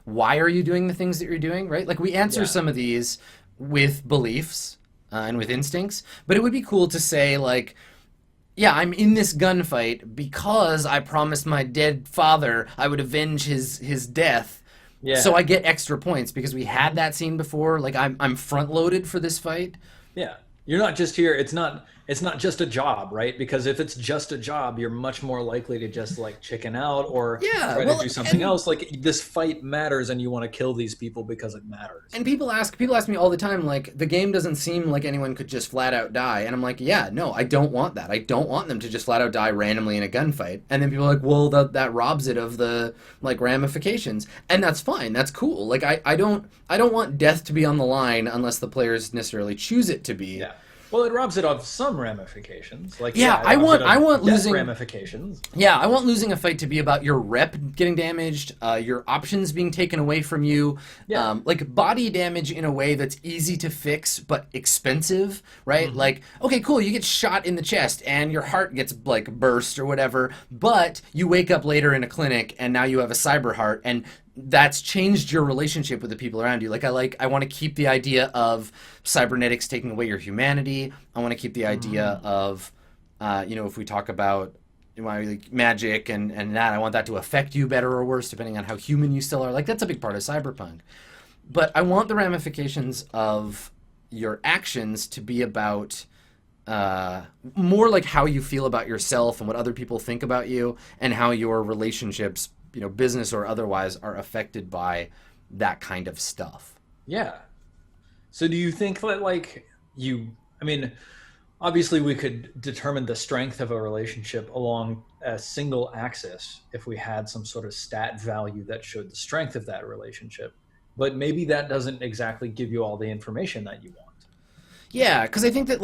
Speaker 1: why are you doing the things that you're doing, right? Like we answer
Speaker 2: Yeah.
Speaker 1: some of these with beliefs and with instincts, but it would be cool to say like, yeah, I'm in this gunfight because I promised my dead father I would avenge his death. So
Speaker 2: Yeah.
Speaker 1: I get extra points because we had that scene before. Like I'm front loaded for this fight.
Speaker 2: Yeah. You're not just here. It's not just a job, right? Because if it's just a job, you're much more likely to just like chicken out or
Speaker 1: Yeah,
Speaker 2: try to
Speaker 1: well,
Speaker 2: do something else. Like this fight matters and you want to kill these people because it matters.
Speaker 1: and people ask me all the time like the game doesn't seem like anyone could just flat out die, and I'm like, yeah, no, I don't want that. I don't want them to just flat out die randomly in a gunfight. And then people are like, well, that robs it of the like ramifications, and that's fine. That's cool. Like I don't want death to be on the line unless the players necessarily choose it to be.
Speaker 2: Yeah. Well, it robs it of some ramifications. Like
Speaker 1: Yeah,
Speaker 2: it robs it
Speaker 1: I
Speaker 2: of
Speaker 1: want
Speaker 2: death
Speaker 1: losing.
Speaker 2: ramifications.
Speaker 1: Yeah, I want losing a fight to be about your rep getting damaged, your options being taken away from you,
Speaker 2: Yeah.
Speaker 1: like body damage in a way that's easy to fix but expensive, right? Like, okay, cool, you get shot in the chest and your heart gets like burst or whatever, but you wake up later in a clinic and now you have a cyber heart, and that's changed your relationship with the people around you. I want to keep the idea of cybernetics taking away your humanity. I want to keep the idea of if we talk about like magic and that, I want that to affect you better or worse depending on how human you still are. Like that's a big part of Cyberpunk. But I want the ramifications of your actions to be about more like how you feel about yourself and what other people think about you, and how your relationships, business or otherwise, are affected by that kind of stuff.
Speaker 2: Yeah. So do you think that I mean, obviously we could determine the strength of a relationship along a single axis if we had some sort of stat value that showed the strength of that relationship. But maybe that doesn't exactly give you all the information that you want.
Speaker 1: Yeah, because I think that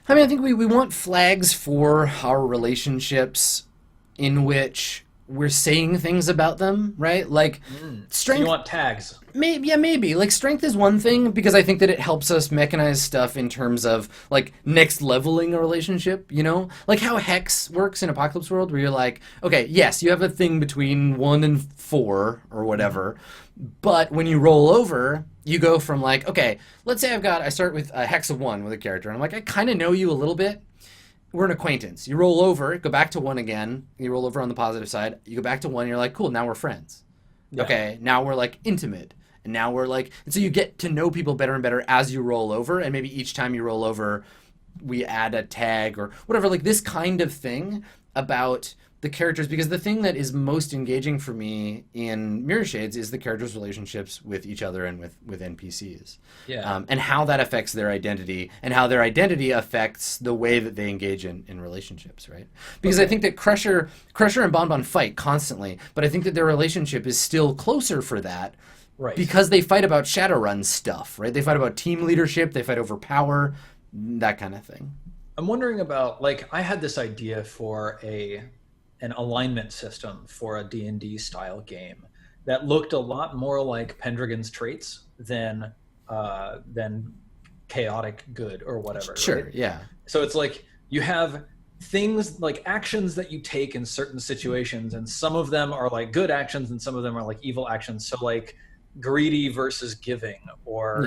Speaker 1: I think we want flags for our relationships in which we're saying things about them, right? Like
Speaker 2: So
Speaker 1: strength.
Speaker 2: you want tags.
Speaker 1: Maybe. Like strength is one thing because I think that it helps us mechanize stuff in terms of like next leveling a relationship, Like how Hex works in Apocalypse World where you're like, okay, yes, you have a thing between 1 and 4 or whatever, but when you roll over, you go from like, okay, let's say I start with a Hex of 1 with a character, and I'm like, I kind of know you a little bit. We're an acquaintance. You roll over, go back to 1 again. You roll over on the positive side. You go back to 1. You're like, cool. Now we're friends.
Speaker 2: Yeah.
Speaker 1: Okay. Now we're like intimate, and now we're like, and so you get to know people better and better as you roll over. And maybe each time you roll over, we add a tag or whatever. Like this kind of thing about the characters, because the thing that is most engaging for me in Mirrorshades is the characters' relationships with each other and with NPCs.
Speaker 2: Yeah.
Speaker 1: And how that affects their identity, and how their identity affects the way that they engage in relationships, right? Because I think that Crusher and Bonbon fight constantly, but I think that their relationship is still closer for that,
Speaker 2: Right.
Speaker 1: because they fight about Shadowrun stuff, right? They fight about team leadership, they fight over power, that kind of thing.
Speaker 2: I'm wondering about I had this idea for an alignment system for a D&D style game that looked a lot more like Pendragon's traits than chaotic good or whatever.
Speaker 1: Sure,
Speaker 2: right?
Speaker 1: yeah.
Speaker 2: So it's like you have things like actions that you take in certain situations, and some of them are like good actions and some of them are like evil actions. So like greedy versus giving, or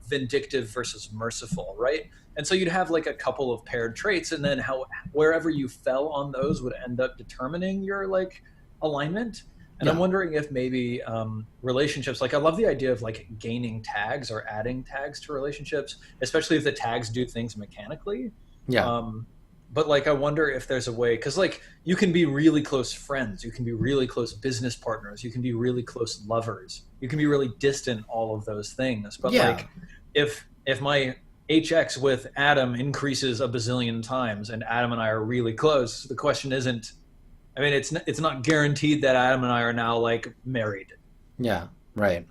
Speaker 2: vindictive versus merciful, right? And so you'd have like a couple of paired traits, and then wherever you fell on those would end up determining your like alignment. And I'm wondering if maybe relationships, I love the idea of like gaining tags or adding tags to relationships, especially if the tags do things mechanically.
Speaker 1: Yeah.
Speaker 2: But I wonder if there's a way, because you can be really close friends, you can be really close business partners, you can be really close lovers, you can be really distant, all of those things. But if my HX with Adam increases a bazillion times and Adam and I are really close, the question isn't, it's not guaranteed that Adam and I are now married.
Speaker 1: Yeah, right.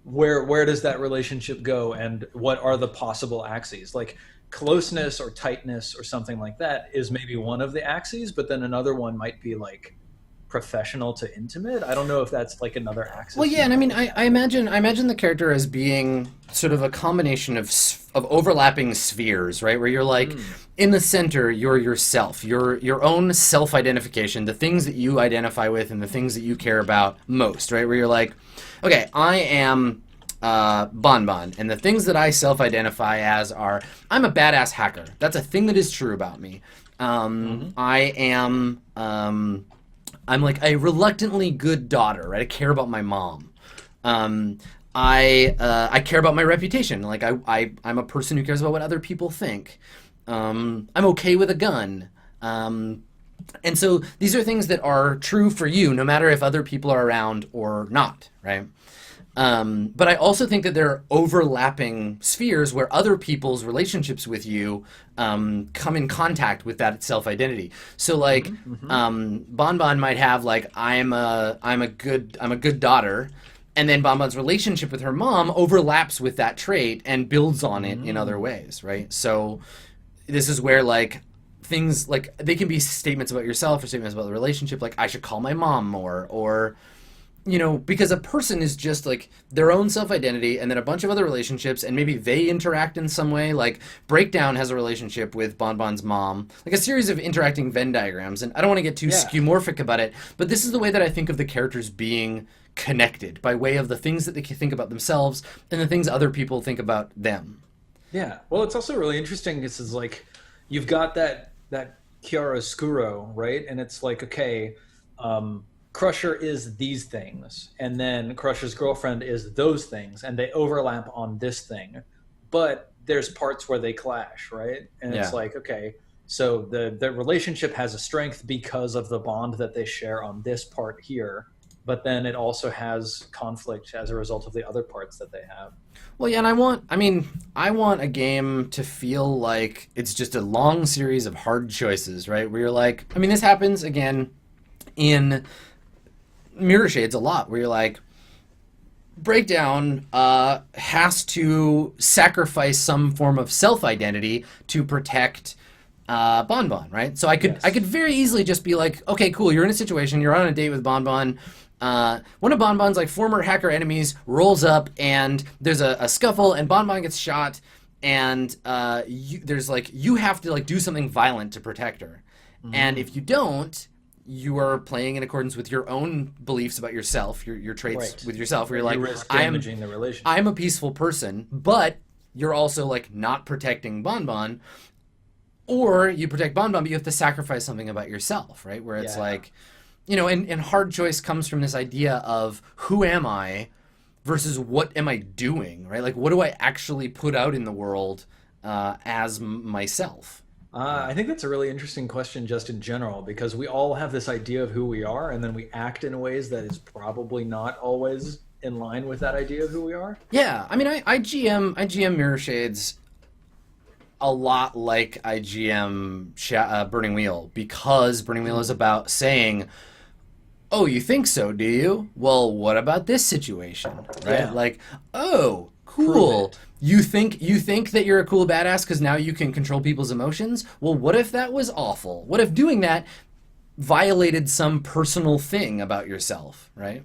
Speaker 2: Where does that relationship go, and what are the possible axes? Closeness or tightness or something like that is maybe one of the axes, but then another one might be professional to intimate. I don't know if that's like another axis.
Speaker 1: Well, yeah, and I mean, I imagine the character as being sort of a combination of overlapping spheres, right? Where you're like, in the center, you're yourself, your own self-identification, the things that you identify with and the things that you care about most, right? Where you're like, okay, I am Bonbon, and the things that I self-identify as are, I'm a badass hacker. That's a thing that is true about me. I am, I'm like a reluctantly good daughter, right? I care about my mom. I care about my reputation. Like I'm a person who cares about what other people think. I'm okay with a gun. And so these are things that are true for you, no matter if other people are around or not, right? But I also think that there are overlapping spheres where other people's relationships with you come in contact with that self-identity. So like Bonbon might have like I'm a good daughter, and then Bonbon's relationship with her mom overlaps with that trait and builds on it in other ways, right? So this is where like things like they can be statements about yourself or statements about the relationship, like I should call my mom more, or you know, because a person is just like their own self-identity and then a bunch of other relationships, and maybe they interact in some way. Like Breakdown has a relationship with Bonbon's mom, like a series of interacting Venn diagrams. And I don't want to get too skeuomorphic about it, but this is the way that I think of the characters being connected by way of the things that they think about themselves and the things other people think about them.
Speaker 2: Yeah. Well, it's also really interesting. This is like, you've got that chiaroscuro, right? And it's like, okay, Crusher is these things, and then Crusher's girlfriend is those things, and they overlap on this thing, but there's parts where they clash, right? And it's like, okay, so the relationship has a strength because of the bond that they share on this part here, but then it also has conflict as a result of the other parts that they have.
Speaker 1: Well, yeah, and I want a game to feel like it's just a long series of hard choices, right? Where you're like, I mean, this happens again in Mirrorshades a lot, where you're like, Breakdown has to sacrifice some form of self-identity to protect Bonbon, right? So I could very easily just be like, okay, cool, you're in a situation, you're on a date with Bonbon. One of Bonbon's like former hacker enemies rolls up, and there's a scuffle, and Bonbon gets shot, and you have to like do something violent to protect her, and if you don't, you are playing in accordance with your own beliefs about yourself, your traits with yourself, where you're like,
Speaker 2: risk damaging the relationship.
Speaker 1: I'm a peaceful person, but you're also like not protecting Bonbon, or you protect Bonbon, but you have to sacrifice something about yourself, right? Where it's like, you know, and hard choice comes from this idea of who am I versus what am I doing, right? Like, what do I actually put out in the world as myself?
Speaker 2: I think that's a really interesting question just in general, because we all have this idea of who we are, and then we act in ways that is probably not always in line with that idea of who we are.
Speaker 1: Yeah, I mean, I GM Mirrorshades a lot like I GM Burning Wheel, because Burning Wheel is about saying, oh, you think so, do you? Well, what about this situation, right?
Speaker 2: Yeah.
Speaker 1: Like, oh, cool. You think that you're a cool badass because now you can control people's emotions? Well, what if that was awful? What if doing that violated some personal thing about yourself, right?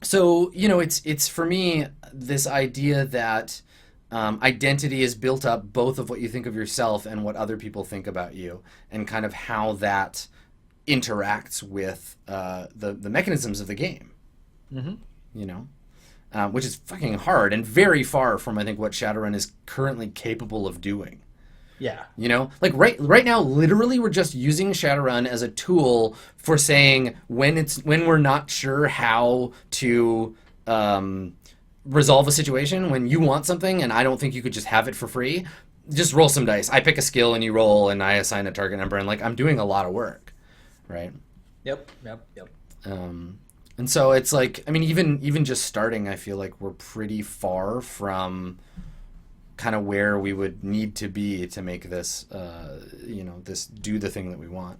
Speaker 1: So, you know, it's for me this idea that identity is built up both of what you think of yourself and what other people think about you, and kind of how that interacts with the mechanisms of the game. You know? Which is fucking hard and very far from, I think, what Shadowrun is currently capable of doing.
Speaker 2: Yeah.
Speaker 1: You know? Like, right now, literally, we're just using Shadowrun as a tool for saying when we're not sure how to resolve a situation, when you want something and I don't think you could just have it for free, just roll some dice. I pick a skill and you roll, and I assign a target number, and, like, I'm doing a lot of work, right?
Speaker 2: Yep.
Speaker 1: And so it's like, I mean, even just starting, I feel like we're pretty far from kind of where we would need to be to make this, this do the thing that we want.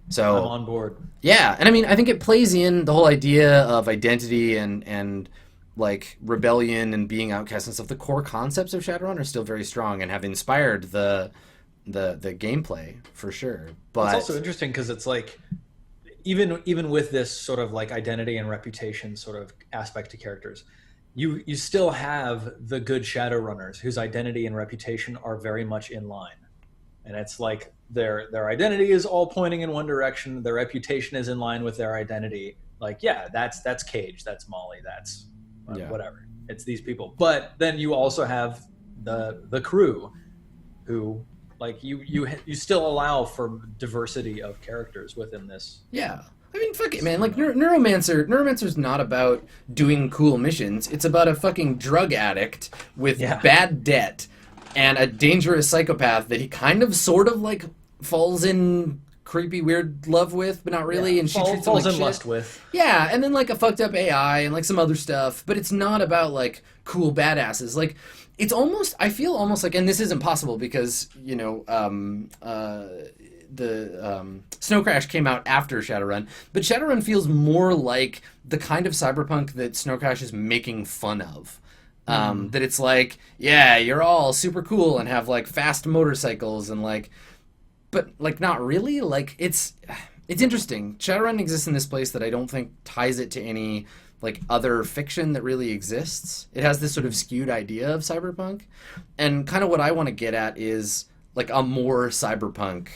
Speaker 1: So
Speaker 2: I'm on board.
Speaker 1: Yeah, and I mean, I think it plays in the whole idea of identity and like rebellion and being outcast and stuff. The core concepts of Shadowrun are still very strong and have inspired the the gameplay for sure. But
Speaker 2: it's also interesting because it's like even with this sort of like identity and reputation sort of aspect to characters, you still have the good Shadowrunners whose identity and reputation are very much in line, and it's like their identity is all pointing in one direction, their reputation is in line with their identity. Like, yeah, that's Cage, that's Molly, that's whatever. It's these people. But then you also have the crew, who like you still allow for diversity of characters within this.
Speaker 1: Yeah. I mean, fuck it, man. Like, Neuromancer's not about doing cool missions. It's about a fucking drug addict with bad debt and a dangerous psychopath that he kind of, sort of, like, falls in creepy, weird love with, but not really, and she treats him like
Speaker 2: falls in
Speaker 1: shit.
Speaker 2: lust with.
Speaker 1: Yeah, and then, like, a fucked up AI and, like, some other stuff, but it's not about, like, cool badasses. Like, it's almost, I feel almost like, and this isn't possible because, you know, Snow Crash came out after Shadowrun, but Shadowrun feels more like the kind of cyberpunk that Snow Crash is making fun of. That it's like, yeah, you're all super cool and have like fast motorcycles and like, but like not really. Like it's interesting. Shadowrun exists in this place that I don't think ties it to any like other fiction that really exists. It has this sort of skewed idea of cyberpunk, and kind of what I want to get at is like a more cyberpunk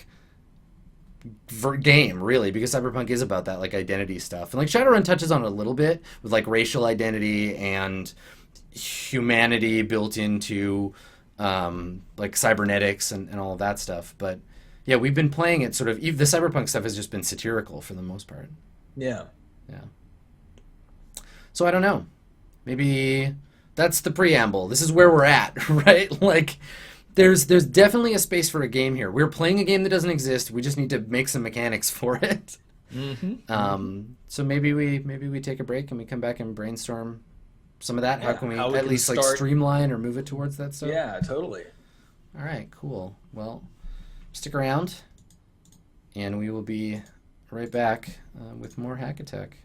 Speaker 1: game, really, because cyberpunk is about that like identity stuff, and like Shadowrun touches on it a little bit with like racial identity and humanity built into like cybernetics and all of that stuff. But yeah, we've been playing it sort of, the cyberpunk stuff has just been satirical for the most part.
Speaker 2: Yeah.
Speaker 1: So I don't know, maybe that's the preamble. This is where we're at, right? Like there's definitely a space for a game here. We're playing a game that doesn't exist. We just need to make some mechanics for it. So maybe we take a break and we come back and brainstorm some of that. How can we at least like streamline or move it towards that stuff?
Speaker 2: Yeah, totally.
Speaker 1: All right, cool. Well, stick around, and we will be right back with more Hack Attack.